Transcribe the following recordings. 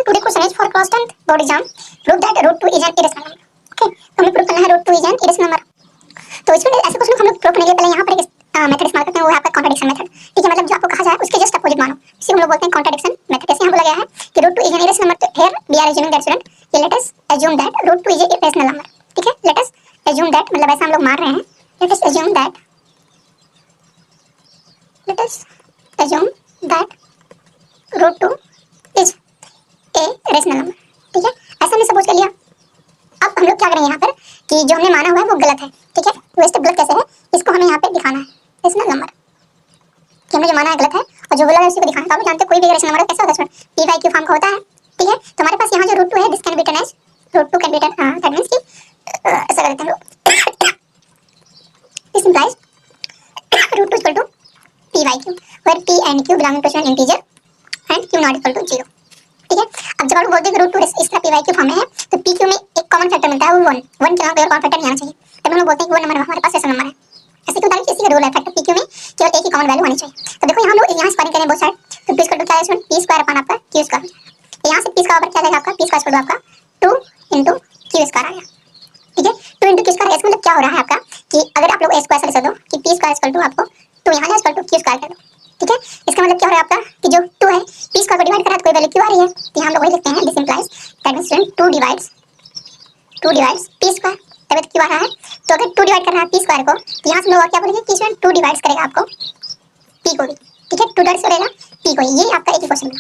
Today question is for class 10th board exam prove that root 2 is an irrational number. Okay, तो हमें prove करना है root 2 is an irrational number. तो इसमें ऐसे question हम लोग प्रूव करने के लिए पहले यहाँ पर एक मेथड इस्तेमाल करते हैं, वो है आपका कॉन्ट्रडिक्शन मेथड। ठीक है, मतलब जो आपको कहा जाए उसके जस्ट अपोजिट मानो, इसे हम लोग बोलते हैं कॉन्ट्रडिक्शन मेथड। जैसे यहाँ बोला गया है कि root 2 is an irrational number, तो here we are assuming that student कि let us assume that root 2 is an irrational number. ठीक है, लेट अस अज्यूम दैट मतलब ऐसा हम लोग मान रहे हैं, let us assume that root 2 is a rational number. ठीक है, ऐसा हमने सपोज कर लिया। अब हम लोग क्या करेंगे यहाँ पर कि जो हमने माना हुआ है वो गलत है। ठीक है, वो स्टेप गलत कैसे है इसको हमें यहाँ पे दिखाना है। रेशनल नंबर कि हमने जो माना है गलत है और जो गलत है उसी को दिखाना है। तो आप जानते हैं कोई भी रेशनल नंबर कैसा होता है, पी बाई क्यू फॉर्म का होता है। ठीक है, तो हमारे पास यहाँ जो रूट 2 है this can be written as root 2 can be written, that means कि ऐसा कर देते हैं हम, this implies root 2 equal to p by q where p and q belong to an integer and q not equal to 0। ठीक है, अब जब आप बोलते हैं कि रूट 2 इस तरह p by q फॉर्म में है तो p q में एक कॉमन फैक्टर मिलता है, वो 1 1 के अलावा कोई कॉमन फैक्टर नहीं आना चाहिए। तब हम लोग बोलते हैं कि वो नंबर हमारे पास ऐसा नंबर है। ऐसे क्यों, ताकि इसी का रूल है फैक्टर p q में केवल एक ही कॉमन वैल्यू होनी चाहिए। तो देखो यहाँ हम लोग यहाँ स्क्वायरिंग करें बोथ साइड, तो p इक्वल टू क्या है इसमें p स्क्वायर अपॉन आपका q स्क्वायर। तो यहाँ से p का पावर क्या आएगा आपका, p स्क्वायर इक्वल टू आपका 2 into q स्क्वायर आ गया। ठीक है, 2 into q स्क्वायर, इसका मतलब क्या हो रहा है आपका कि अगर आप लोग a स्क्वायर से लिख दो कि p स्क्वायर इक्वल टू आपको 2 यहाँ इक्वल टू q स्क्वायर कर दो। ठीक है, इसका मतलब क्या हो रहा है आपका कि जो 2 है p स्क्वायर को डिवाइड कर रहा है तो कोई वैल्यू q आ रही है, तो यहाँ हम लोग वही लिखते हैं, this implies that means 2 divides p square, तब q आ रहा है। तो अगर 2 डिवाइड कर रहा है p स्क्वायर को, तो यहाँ से लोग क्या बोलेंगे कि इसमें 2 डिवाइड्स करेगा आपको p को भी। ठीक है, 2 डिवाइड्स करेगा p को, ये आपका एक ही क्वेश्चन है।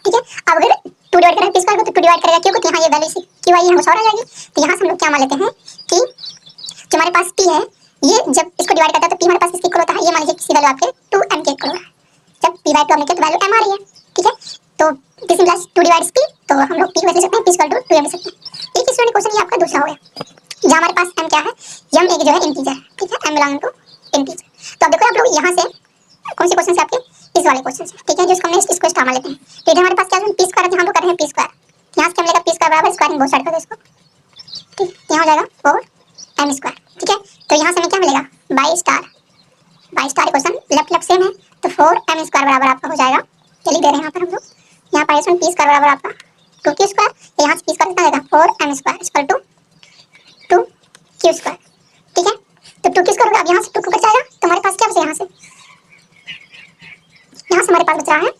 ठीक है, अब अगर 2 डिवाइड कर रहा है p स्क्वायर को तो 2 डिवाइड करेगा q को, तो यहाँ ये वैल्यू q आई है वो सॉल्व हो जाएगी। तो यहाँ से हम लोग क्या मान लेते हैं कि जो हमारे पास p है ये जब इसको डिवाइड करता है तो p हमारे पास किसके इक्वल होता है, ये मान लीजिए किसी वैल्यू आपके 2m के इक्वल हो रहा है। जब p बाय 2 हमने किया तो वैल्यू m आ रही है। ठीक है, तो दिस इंप्लाइज 2 डिवाइड्स p, तो हम लोग p को ऐसे लिख सकते हैं p इक्वल टू 2m लिख सकते हैं। एक स्टूडेंट क्वेश्चन ये आपका दूसरा हो गया, जहाँ हमारे पास m क्या है, m एक जो है इंटीजर है। ठीक है, m बिलोंग टू इंटीजर। तो अब देखो आप लोग यहाँ से कौन से क्वेश्चन से आपके इस वाले क्वेश्चन से। ठीक है, जिसको हमने इसको स्टार मान लेते हैं। तो इधर हमारे पास क्या है p स्क्वायर है, हम लोग कर रहे हैं p स्क्वायर, यहाँ से हम लेगा p स्क्वायर बराबर स्क्वायरिंग बोथ साइड कर दो इसको। ठीक, यहाँ हो जाएगा 4m स्क्वायर। ठीक है, तो यहाँ से हमें क्या मिलेगा by star equation left left same है, तो 4m स्क्वायर बराबर आपका हो जाएगा, चलिए दे रहे हैं यहाँ पर हम लोग, यहाँ पर इसमें p स्क्वायर बराबर आपका 2q स्क्वायर, यहाँ से p स्क्वायर कितना आएगा 4m square equal to 2q square. ठीक है, तो 2q स्क्वायर अब यहाँ से 2 ऊपर जाएगा तो हमारे पास क्या बचा, यहाँ से हमारे पास बच रहा है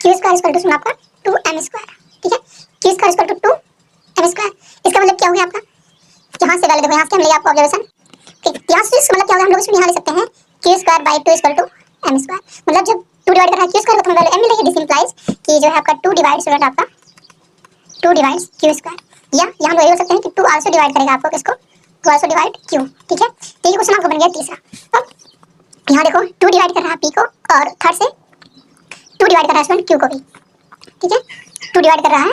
q स्क्वायर इक्वल टू आपका 2m स्क्वायर। ठीक है, q square equal to 2m square, इसका मतलब क्या हो गया आपका, यहाँ से वैल्यू देखो, यहाँ से हम ले आपको ऑब्जर्वेशन, यहाँ से इसका मतलब क्या होगा, हम लोग इसमें यहाँ ले सकते हैं q square by 2 equal to m square. मतलब जब 2 डिवाइड कर रहा है q स्क्वायर को तो हमें वैल्यू m मिलेगी। दिस इंप्लाइज कि जो है आपका 2 डिवाइड स्टूडेंट आपका 2 डिवाइड्स q स्क्वायर, या यहाँ हम लोग ये बोल सकते हैं कि 2 आल्सो डिवाइड करेगा आपको किसको, 2 आल्सो डिवाइड q। ठीक है, तो ये क्वेश्चन आपको बन गया तीसरा। अब यहाँ देखो 2 डिवाइड कर रहा है p को और थर्ड से 2 डिवाइड कर रहा है स्टूडेंट q को भी। ठीक है, 2 डिवाइड कर रहा है,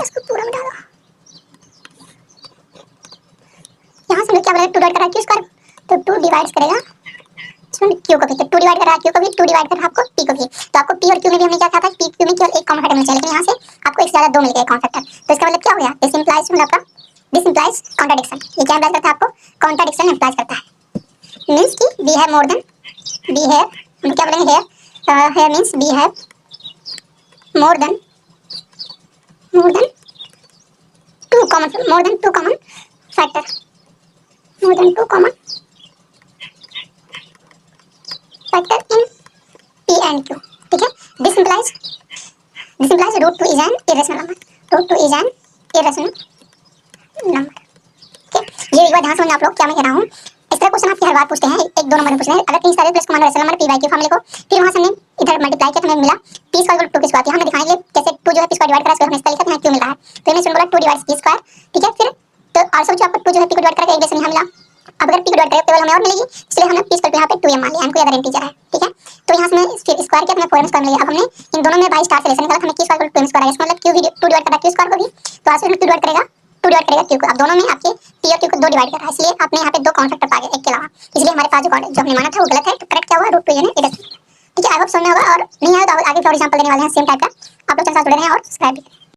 इसको पूरा मिटा दो, यहाँ से क्या बनेगा 2 डिवाइड कर रहा है q स्क्वायर, तो 2 डिवाइड्स करेगा इसमें q को भी, तो 2 डिवाइड कर रहा है q को भी, 2 डिवाइड कर रहा है आपको p को भी। तो आपको p और q में भी हमने क्या कहा था, p q में केवल एक कॉमन फैक्टर मिलना चाहिए, लेकिन यहाँ से आपको एक से ज्यादा 2 मिल गए कॉमन फैक्टर। तो इसका मतलब क्या हो गया, दिस इंप्लाइज आपका दिस इंप्लाइज कॉन्ट्रडिक्शन। ये क्या इंप्लाइज करता है आपको, कॉन्ट्रडिक्शन इंप्लाइज करता है। मींस कि we have more than we have, हम क्या बोलेंगे here means we have more than 2 common factor, more than 2 common factor in p and q। ठीक है, this implies root 2 is an irrational number, root 2 is an irrational number. ठीक है, ये एक बार ध्यान समझना आप लोग क्या मैं कह रहा हूँ। इस तरह क्वेश्चन आपकी हर बार पूछते हैं, एक दो नंबर में पूछते हैं। अगर कहीं सारे प्लस को मान rational number p by q form लिखो, फिर वहां से हमने इधर मल्टीप्लाई किया तो हमें मिला p square equal to q square. हमने दिखाएंगे कैसे 2 जो है p स्क्वायर डिवाइड करा इसको हमने इसका लिखा, यहाँ q मिल रहा है, तो हमने बोला 2 डिवाइड्स p स्क्वायर। ठीक है, फिर तो आल्सो जो आपको 2 जो है p को डिवाइड करेगा एक जैसे यहाँ मिला। अब अगर p को डिवाइड करें तो केवल हमें और मिलेगी, इसलिए हमने p स्क्वायर पे यहाँ पे 2m मान लिया, m कोई अदर इंटीजर है। ठीक है, तो यहाँ से हमने स्क्वायर किया तो हमें 4m स्क्वायर मिल गया। अब हमने इन दोनों में बाई स्टार से लेसन निकाला, हमें q square equal to 2m square आया। इसका मतलब q भी 2 डिवाइड कर रहा है q स्क्वायर को भी, तो आल्सो 2 डिवाइड करेगा q को। अब दोनों में आपके p और q को 2 डिवाइड कर रहा है, इसलिए आपने यहाँ पे 2 कॉमन फैक्टर पा गए एक के अलावा, इसलिए हमारे पास जो हमने माना था वो गलत है। तो करेक्ट क्या हुआ, रूट 2 यानी इरेशनल। ठीक है, आई होप समझ में होगा, और नहीं आया तो आगे और एग्जांपल देने वाले हैं सेम टाइप का। आप लोग चैनल से जुड़े रहें और सब्सक्राइब भी करें।